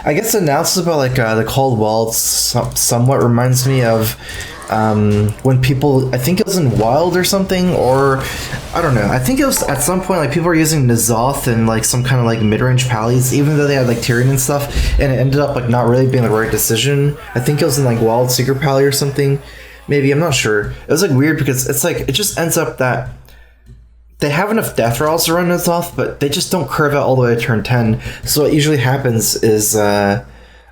I guess the announcement about like the cold walls somewhat reminds me of when people, I think it was in Wild or something, or I don't know. I think it was at some point like people were using N'Zoth and like some kind of like mid-range pallies, even though they had like Tyrion and stuff, and it ended up like not really being the right decision. I think it was in like Wild Secret Pally or something. Maybe, I'm not sure. It was like weird because it's like it just ends up that they have enough death rolls to run N'Zoth, but they just don't curve out all the way to turn 10. So what usually happens is, oh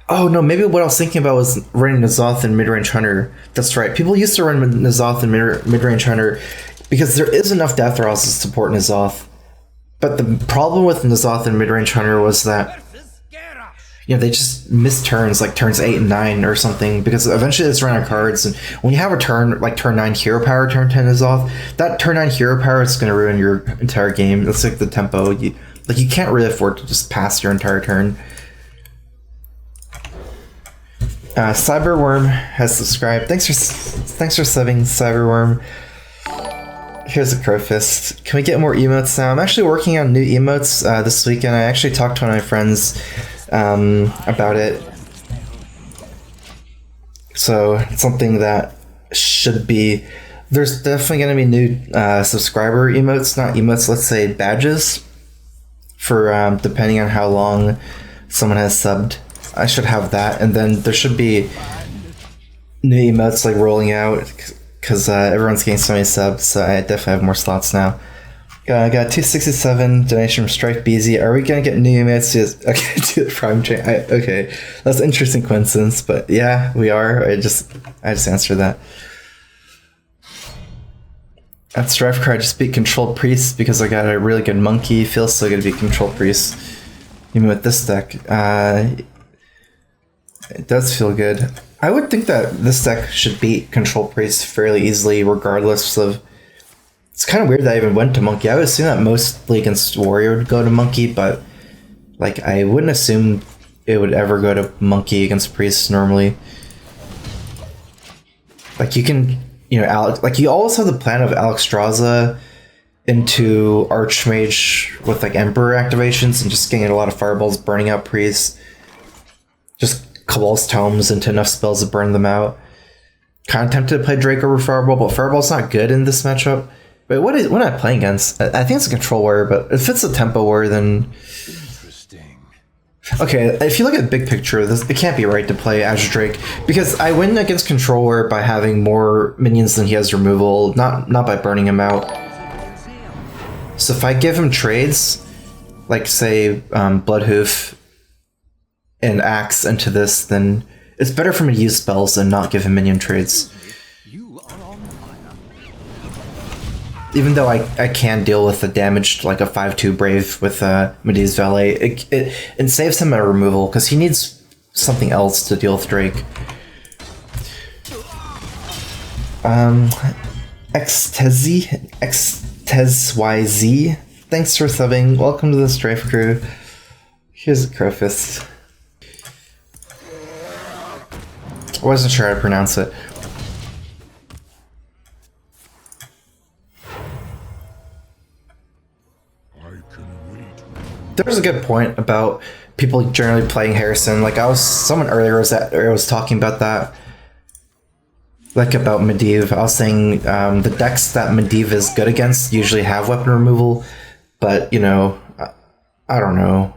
no, maybe what I was thinking about was running N'Zoth and Midrange Hunter. That's right. People used to run N'Zoth and Midrange Hunter because there is enough death rolls to support N'Zoth. But the problem with N'Zoth and Midrange Hunter was that, you know, they just miss turns, like turns 8 and 9 or something, because eventually it's run out of cards, and when you have a turn, like turn 9 hero power, turn 10 is off, that turn 9 hero power is going to ruin your entire game. That's like the tempo. You can't really afford to just pass your entire turn. Cyberworm has subscribed. Thanks for subbing, Cyberworm. Here's a Crowfist. Can we get more emotes now? I'm actually working on new emotes this weekend. I actually talked to one of my friends about it, so it's something that should be, there's definitely going to be new subscriber emotes, not emotes, let's say badges, for depending on how long someone has subbed. I should have that, and then there should be new emotes like rolling out, because everyone's getting so many subs, so I definitely have more slots now. I got 267 donation from Strife BZ. Are we gonna get new emotes to the Prime chain? Okay, that's an interesting coincidence, but yeah, we are. I just answered that. At StrifeCro, I just beat Control Priest because I got a really good monkey. Feels so good to beat Control Priest, even with this deck. It does feel good. I would think that this deck should beat Control Priest fairly easily, regardless of. It's kind of weird that I even went to Monkey. I would assume that mostly against Warrior would go to Monkey, but like I wouldn't assume it would ever go to Monkey against Priest normally. Like you can, you know, Alex, like you always have the plan of Alexstrasza into Archmage with like Emperor activations and just getting a lot of fireballs, burning out Priest. Just Cabal's Tomes into enough spells to burn them out. Kind of tempted to play Drake over Fireball, but Fireball's not good in this matchup. Wait, what am I playing against? I think it's a Control Warrior, but if it's a Tempo Warrior, then... Interesting. Okay, if you look at the big picture, it can't be right to play Azure Drake, because I win against Control Warrior by having more minions than he has removal, not by burning him out. So if I give him trades, like say Bloodhoof and Axe into this, then it's better for me to use spells and not give him minion trades. Even though I can deal with the damage like a 5/2 Brave with Medivh's Valet, it saves him a removal because he needs something else to deal with Drake. XTezYZ, thanks for subbing. Welcome to the Strife crew. Here's a Crowfist. I wasn't sure how to pronounce it. There's a good point about people generally playing Harrison. Like someone earlier was talking about that, like about Medivh. I was saying the decks that Medivh is good against usually have weapon removal, but you know, I don't know.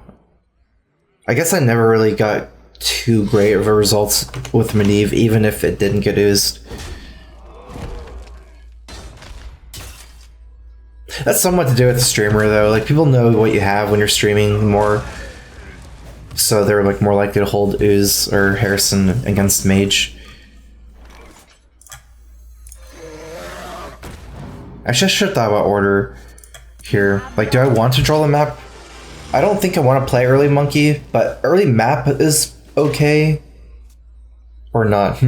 I guess I never really got too great of a results with Medivh, even if it didn't get oozed. That's somewhat to do with the streamer though, like people know what you have when you're streaming more, so they're like more likely to hold Ooze or Harrison against Mage. I should have thought about order here. Like, do I want to draw the map? I don't think I want to play early Monkey, but early map is okay. Or not,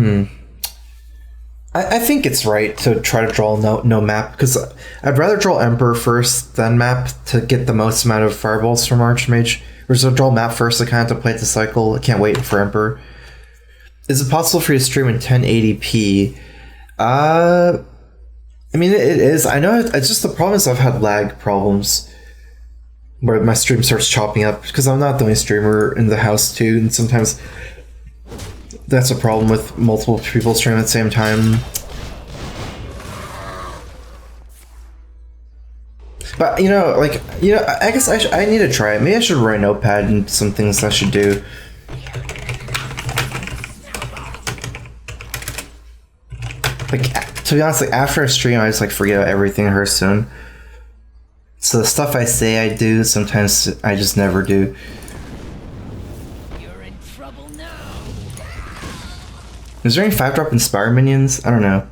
I think it's right to try to draw no map, because I'd rather draw Emperor first than map to get the most amount of fireballs from Archmage. Or so draw map first to kind of to play the cycle. I can't wait for Emperor. Is it possible for you to stream in 1080p? I mean, it is. I know it's just the problem is I've had lag problems. where my stream starts chopping up, because I'm not the only streamer in the house too, and sometimes that's a problem with multiple people streaming at the same time. But I guess I need to try it. Maybe I should write a notepad and some things I should do. Like, to be honest, like after a stream, I just like forget everything in Hearthstone. So the stuff I say I do, sometimes I just never do. You're in trouble now. Is there any 5-drop Inspire minions? I don't know.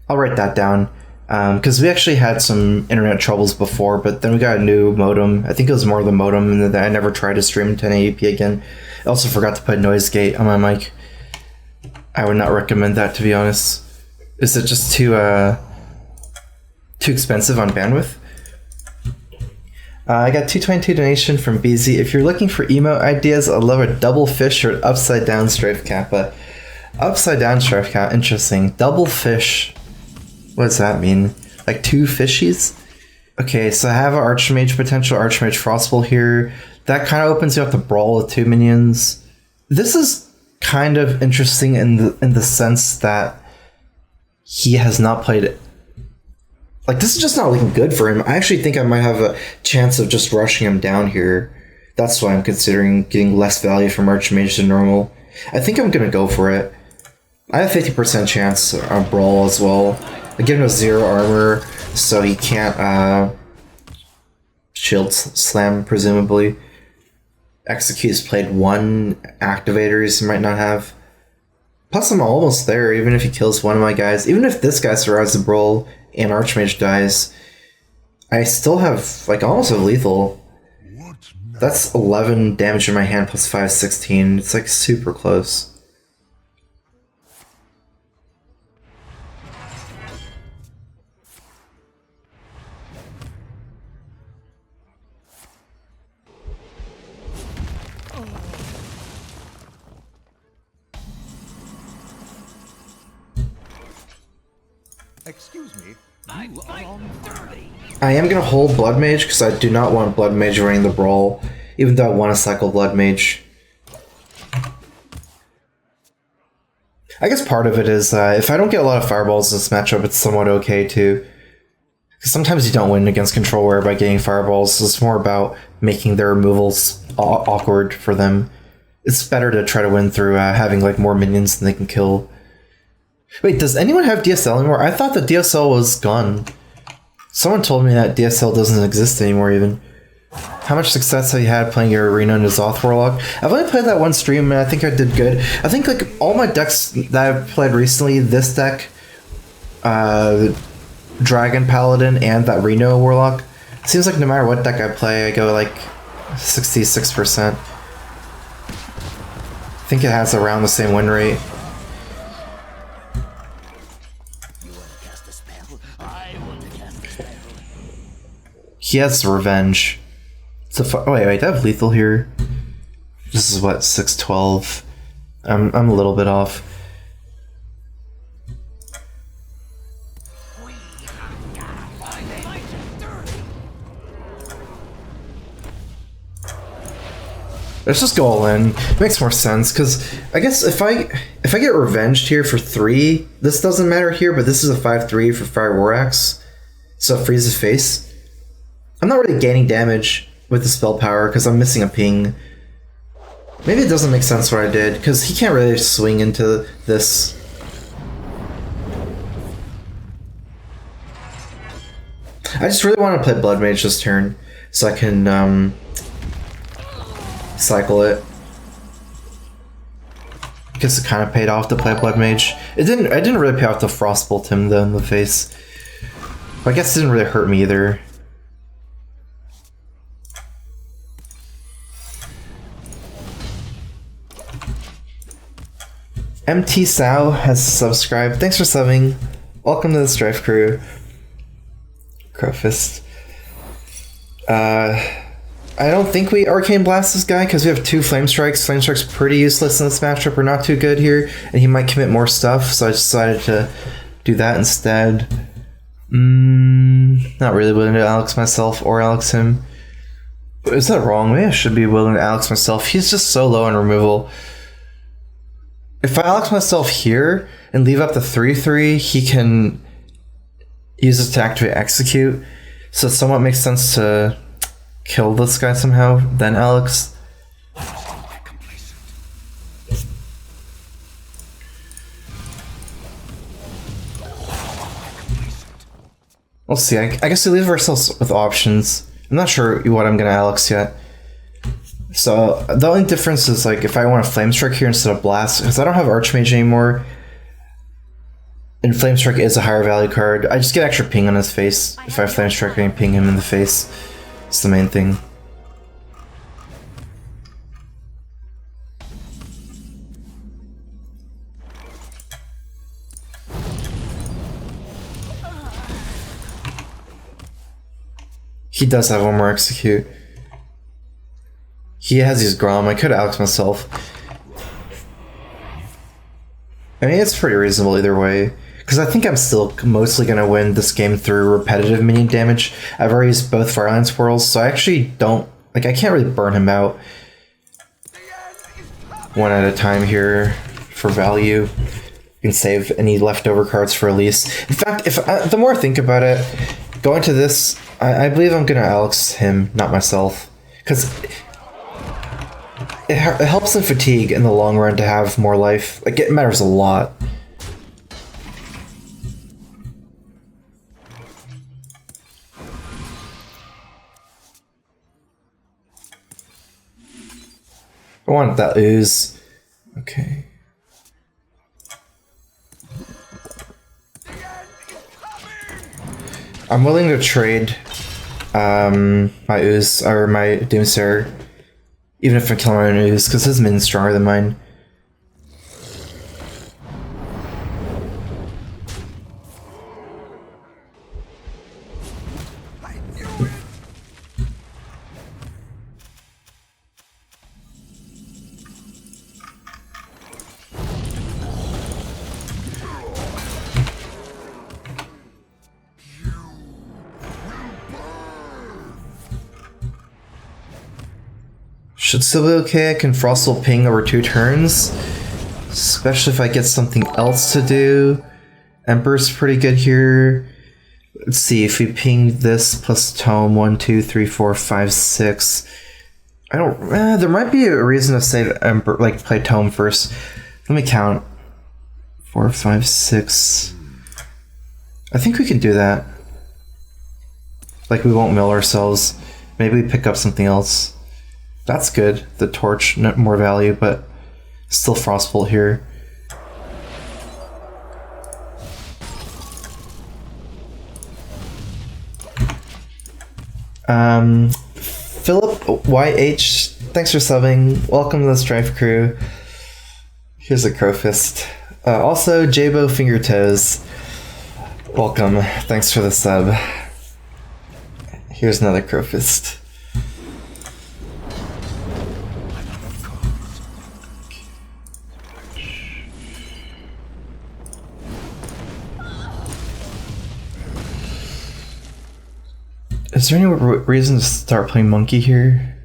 I'll write that down. Because we actually had some internet troubles before, but then we got a new modem. I think it was more the modem, and then I never tried to stream 1080p again. I also forgot to put noise gate on my mic. I would not recommend that, to be honest. Is it just too expensive on bandwidth? I got 222 donation from BZ. If you're looking for emote ideas, I'd love a double fish or an upside down Strife Kappa. Upside down Strife Kappa, interesting. Double fish. What does that mean? Like 2 fishies? Okay, so I have an Archmage potential, Archmage Frostbolt here. That kind of opens you up to brawl with 2 minions. This is kind of interesting in the sense that he has not played it. Like, this is just not looking good for him. I actually think I might have a chance of just rushing him down here. That's why I'm considering getting less value from Archmage than normal. I think I'm gonna go for it. I have 50% chance on Brawl as well. I give him a 0 armor, so he can't shield slam, presumably. Execute's played 1 activators he might not have. Plus I'm almost there, even if he kills one of my guys. Even if this guy survives the Brawl and Archmage dies, I still have, like, almost a lethal. That's 11 damage in my hand plus 5, 16. It's like super close. Excuse me. I am gonna hold Blood Mage because I do not want Blood Mage running the Brawl, even though I want to cycle Blood Mage. I guess part of it is if I don't get a lot of fireballs in this matchup, it's somewhat okay too. Because sometimes you don't win against Control Wear by getting fireballs. It's more about making their removals awkward for them. It's better to try to win through having like more minions than they can kill. Wait, does anyone have DSL anymore? I thought the DSL was gone. Someone told me that DSL doesn't exist anymore even. How much success have you had playing your Arena and Azoth Warlock? I've only played that one stream and I think I did good. I think like all my decks that I've played recently, this deck, Dragon Paladin, and that Reno Warlock, seems like no matter what deck I play, I go like 66%. I think it has around the same win rate. He has Revenge. It's a oh, wait, I have lethal here. This is what, 612. I'm a little bit off. Let's just go all in. It makes more sense because I guess if I get revenged here for 3, this doesn't matter here, but this is a 5/3 for Fire War Axe, so it freezes face. I'm not really gaining damage with the spell power because I'm missing a ping. Maybe it doesn't make sense what I did because he can't really swing into this. I just really want to play Blood Mage this turn so I can cycle it. I guess it kind of paid off to play Blood Mage. I didn't really pay off to Frostbolt him though in the face. But I guess it didn't really hurt me either. MT Sao has subscribed. Thanks for subbing. Welcome to the Strife crew. Crowfist. I don't think we Arcane Blast this guy because we have 2 Flame Strikes. Flame Strike's pretty useless in this matchup. We're not too good here, and he might commit more stuff, so I decided to do that instead. Not really willing to Alex myself or Alex him. Is that wrong? Maybe I should be willing to Alex myself. He's just so low on removal. If I Alex myself here and leave up the 3/3, he can use it to activate execute. So it somewhat makes sense to kill this guy somehow, then Alex. We'll see. I guess we leave ourselves with options. I'm not sure what I'm gonna Alex yet. So the only difference is like if I want a Flame Strike here instead of Blast, because I don't have Archmage anymore, and Flame Strike is a higher value card, I just get extra ping on his face. If I have Flame Strike, I can ping him in the face. It's the main thing. He does have one more execute. He has his Grom. I could Alex myself. I mean, it's pretty reasonable either way. Because I think I'm still mostly going to win this game through repetitive minion damage. I've already used both Fireline Swirls, so I actually don't... Like, I can't really burn him out one at a time here for value. You can save any leftover cards for release. In fact, the more I think about it, going to this... I believe I'm gonna Alex him, not myself, because it helps in fatigue in the long run to have more life. Like, it matters a lot. I want that ooze. Okay. I'm willing to trade my ooze or my Doomsayer, even if I kill my own ooze, because his min's stronger than mine. Should still be okay. I can Frostal ping over 2 turns, especially if I get something else to do. Emperor's pretty good here. Let's see if we ping this plus Tome 1, 2, 3, 4, 5, 6. I don't. There might be a reason to save Emperor, like play Tome first. Let me count. 4, 5, 6. I think we can do that. Like, we won't mill ourselves. Maybe we pick up something else. That's good. The torch, not more value, but still Frostbolt here. Philip YH, thanks for subbing. Welcome to the Strife crew. Here's a Crowfist. Also, Jabo Fingertoes. Welcome. Thanks for the sub. Here's another Crowfist. Is there any reason to start playing Monkey here?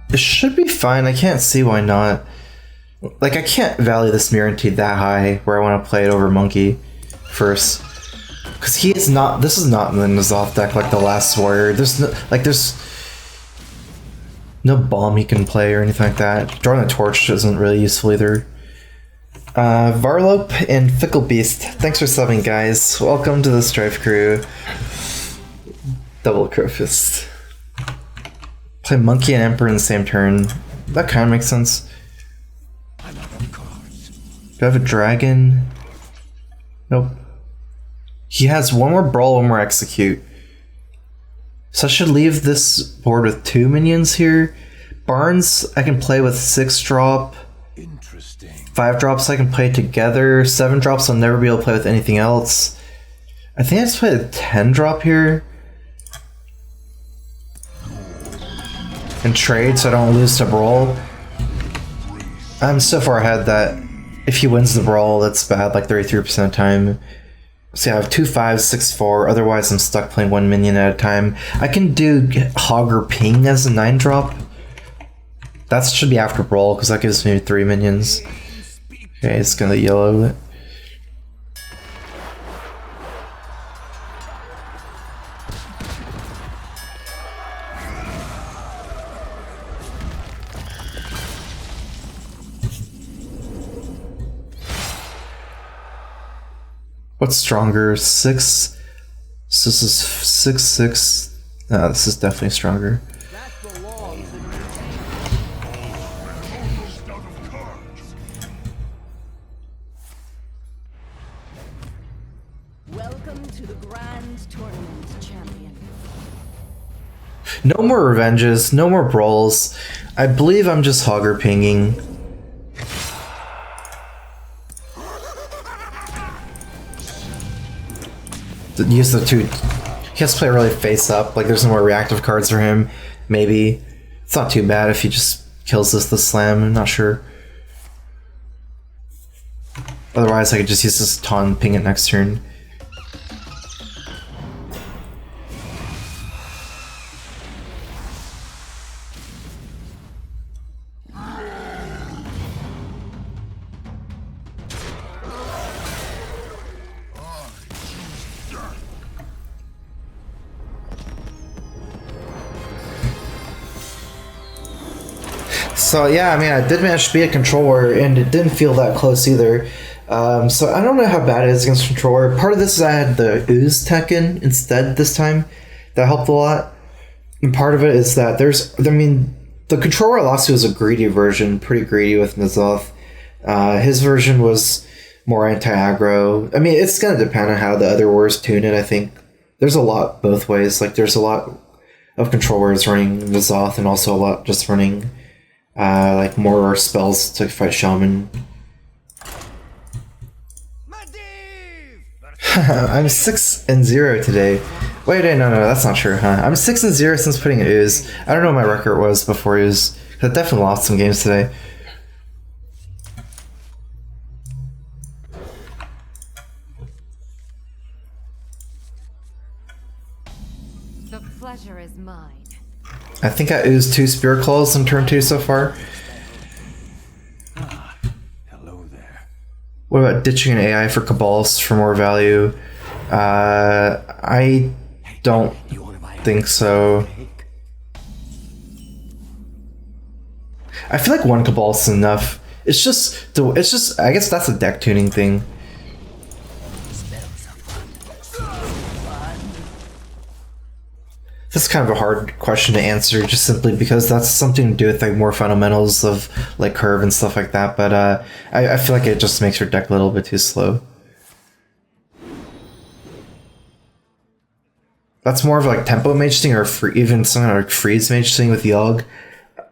It should be fine. I can't see why not. Like, I can't value this Mirror that high where I want to play it over Monkey first. Because he is not... This is not in the N'Zoth deck like the last Warrior. There's no... Like, there's... no bomb he can play or anything like that. Drawing the Torch isn't really useful either. Varlope and Fickle Beast. Thanks for subbing, guys. Welcome to the Strife crew. Double Crowfist. Play Monkey and Emperor in the same turn. That kind of makes sense. Do I have a dragon? Nope. He has one more Brawl, one more Execute. So I should leave this board with 2 minions here. Barnes I can play with 6 drop. 5 drops I can play together. 7 drops I'll never be able to play with anything else. I think I just play a 10 drop here. And trade so I don't lose to Brawl. I'm so far ahead that if he wins the Brawl, that's bad, like 33% of the time. See, I have 2 5s, 6 4. Otherwise, I'm stuck playing 1 minion at a time. I can do Hog or Ping as a 9-drop. That should be after Brawl, because that gives me 3 minions. Okay, it's gonna yellow it. What's stronger? 6? So this is 6 6. No, this is definitely stronger. Welcome to the Grand Tournament, champion. No more revenges, no more brawls. I believe I'm just hogger pinging. Use the 2. He has to play really face up. Like there's no more reactive cards for him. Maybe it's not too bad if he just kills this slam. I'm not sure. Otherwise, I could just use this taunt and ping it next turn. So yeah, I mean, I did manage to beat a controller, and it didn't feel that close either. So I don't know how bad it is against controller. Part of this is I had the ooze tech in instead this time. That helped a lot. And part of it is that the controller I lost to was a greedy version, pretty greedy with N'Zoth. His version was more anti-aggro. I mean, it's gonna depend on how the other wars tune it, I think. There's a lot both ways. Like, there's a lot of controllers running N'Zoth, and also a lot just running like more spells to fight Shaman. I'm 6-0 today. Wait, no, that's not true, huh? I'm 6-0 since putting Ooze. I don't know what my record was before Ooze. I definitely lost some games today. The pleasure is mine. I think I oozed 2 Spear Claws in turn 2 so far. Hello there. What about ditching an AI for Cabals for more value? I don't think so. I feel like 1 Cabal is enough. It's just, I guess that's a deck tuning thing. This is kind of a hard question to answer, just simply because that's something to do with like more fundamentals of like curve and stuff like that. But I feel like it just makes your deck a little bit too slow. That's more of like tempo mage thing, or even something like freeze mage thing with Yogg.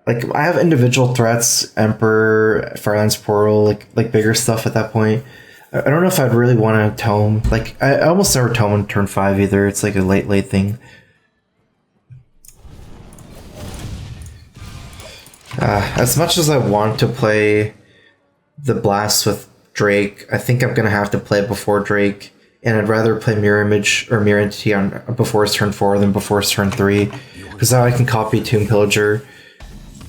Like I have individual threats, Emperor, Firelands Portal, like bigger stuff at that point. I don't know if I'd really want to tome. Like I almost never tome on turn 5 either. It's like a late thing. As much as I want to play the Blast with Drake, I think I'm gonna have to play it before Drake, and I'd rather play Mirror Image or Mirror Entity on before his turn 4 than before his turn 3, because now I can copy Tomb Pillager.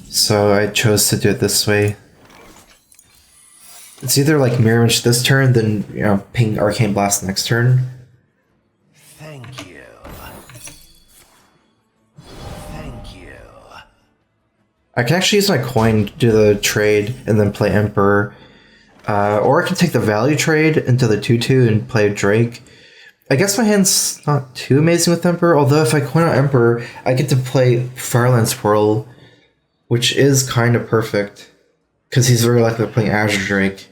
So I chose to do it this way. It's either like Mirror Image this turn, then ping Arcane Blast next turn. Thank you. Thank you. I can actually use my coin to do the trade and then play Emperor. Or I can take the value trade into the 2/2 and play Drake. I guess my hand's not too amazing with Emperor, although if I coin out Emperor, I get to play Firelands Portal, which is kind of perfect, because he's very likely to play Azure Drake.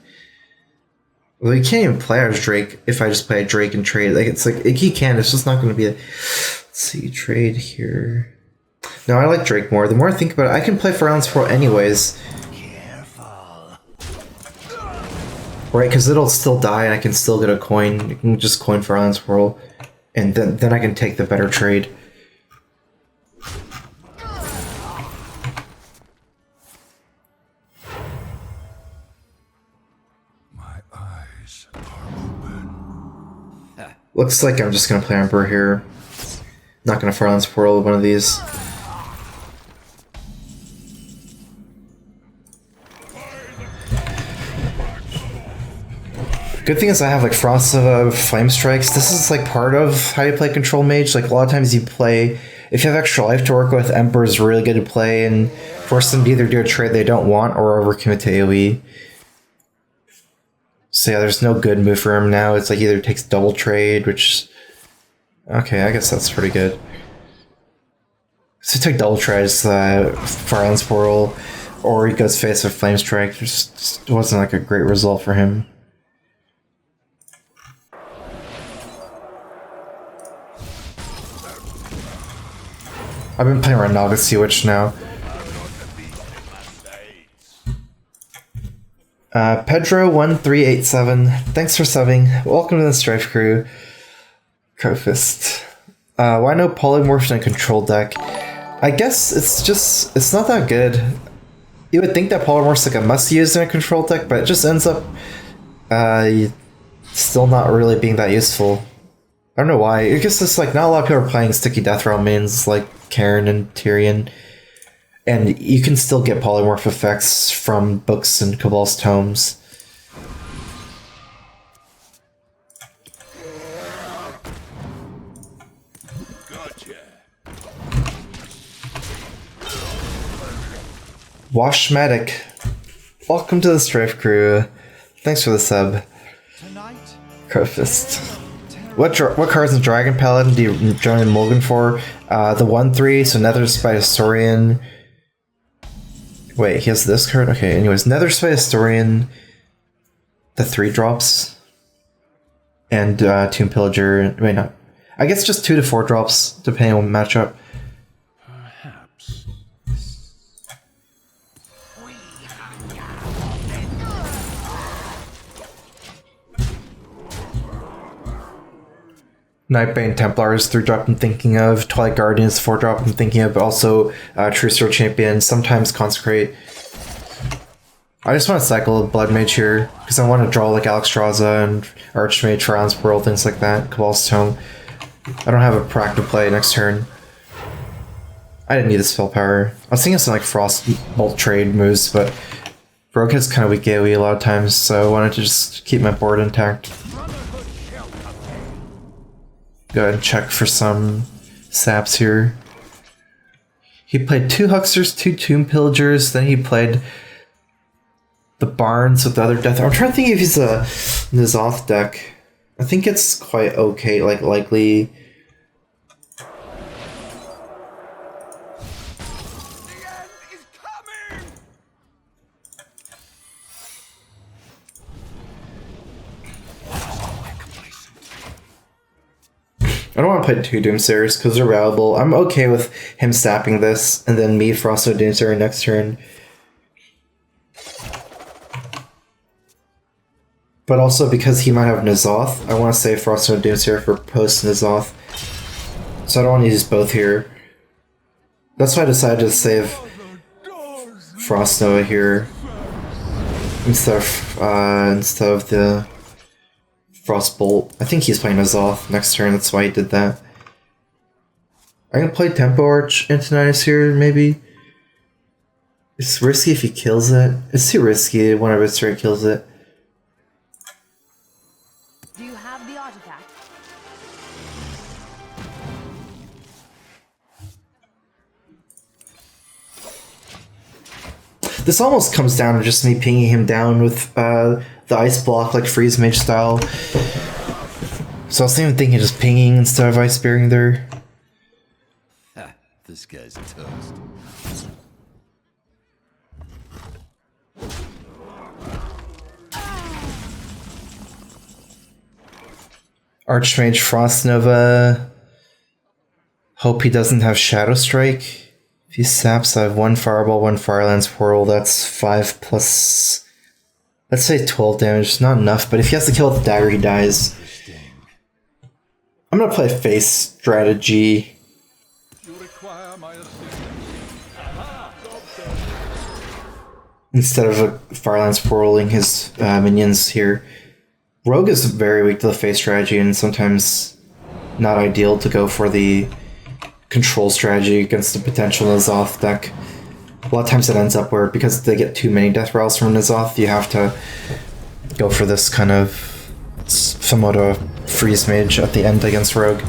Well, you can't even play Azure Drake if I just play a Drake and trade. Like he can, it's just not going to be a... Let's see, trade here... No, I like Drake more. The more I think about it, I can play Firelands Portal anyways. Careful. Right, because it'll still die and I can still get a coin. You can just coin Firelands Portal, and then I can take the better trade. My eyes are open. Looks like I'm just gonna play Emperor here. Not gonna Firelance Portal one of these. Good thing is I have like Frost Flame Strikes. This is like part of how you play Control Mage. Like a lot of times you play, if you have extra life to work with, Emperor is really good to play and force them to either do a trade they don't want or overcommit to AoE. So yeah, there's no good move for him now. It's like either takes double trade, which... Okay, I guess that's pretty good. So he took double trade as Firelance Portal, or he goes face with Flame Strike. Just wasn't like a great result for him. I've been playing around Naga Sea Witch now. Pedro1387, thanks for subbing. Welcome to the StrifeCro Fist. Why no Polymorph in a control deck? I guess it's not that good. You would think that Polymorph's like a must-use in a control deck, but it just ends up still not really being that useful. I don't know why. I guess it's like not a lot of people are playing sticky deathrattle mains like Karen and Tyrion. And you can still get polymorph effects from books and Cabal's tomes. Gotcha. Washmatic, welcome to the StrifeCro. Thanks for the sub. Crowfist. What cards in Dragon Paladin do you join Mulligan for? The 1/3, so Netherspite Historian. Wait, he has this card? Okay, anyways, Netherspite Historian, the 3 drops, and Tomb Pillager. Wait, no. I guess just 2 to 4 drops, depending on matchup. Perhaps. Nightbane Templars 3-drop I'm thinking of, Twilight Guardians 4-drop I'm thinking of, but also True Steel Champion, sometimes Consecrate. I just want to cycle Blood Mage here, because I want to draw like Alexstrasza and Archmage, Firelance Portal, things like that, Cabal's Tome. I don't have a proactive play next turn. I didn't need the spell power. I was thinking some like Frost Bolt trade moves, but Rogue has kind of weak AoE a lot of times, so I wanted to just keep my board intact. Go ahead and check for some saps here. He played 2 Hucksters, 2 Tomb Pillagers, then he played the Barns with the other Death. I'm trying to think if he's a N'Zoth deck. I think it's quite okay, like likely. I don't want to play 2 Doomsayers because they're valuable. I'm okay with him sapping this and then me Frosto Doomsayer next turn. But also because he might have N'Zoth, I want to save Frosto Doomsayer for post N'Zoth. So I don't want to use both here. That's why I decided to save Frost Nova here instead of the Frostbolt. I think he's playing N'Zoth next turn, that's why he did that. I'm gonna play Tempo Arch Antonius here, maybe. It's risky if he kills it. It's too risky whenever it straight kills it. Do you have the artifact? This almost comes down to just me pinging him down with the ice block, like Freeze Mage style. So I was even thinking just pinging instead of ice bearing there. Ha, this guy's toast. Archmage Frost Nova. Hope he doesn't have Shadow Strike. If he saps, I have 1 Fireball, 1 Firelance Portal. That's 5 plus... Let's say 12 damage. Not enough, but if he has to kill with the dagger, he dies. I'm gonna play face strategy. Instead of Firelance Portaling his minions here. Rogue is very weak to the face strategy and sometimes not ideal to go for the control strategy against the potential N'Zoth deck. A lot of times it ends up where, because they get too many death rattles from N'Zoth, you have to go for this kind of somewhat a freeze mage at the end against Rogue.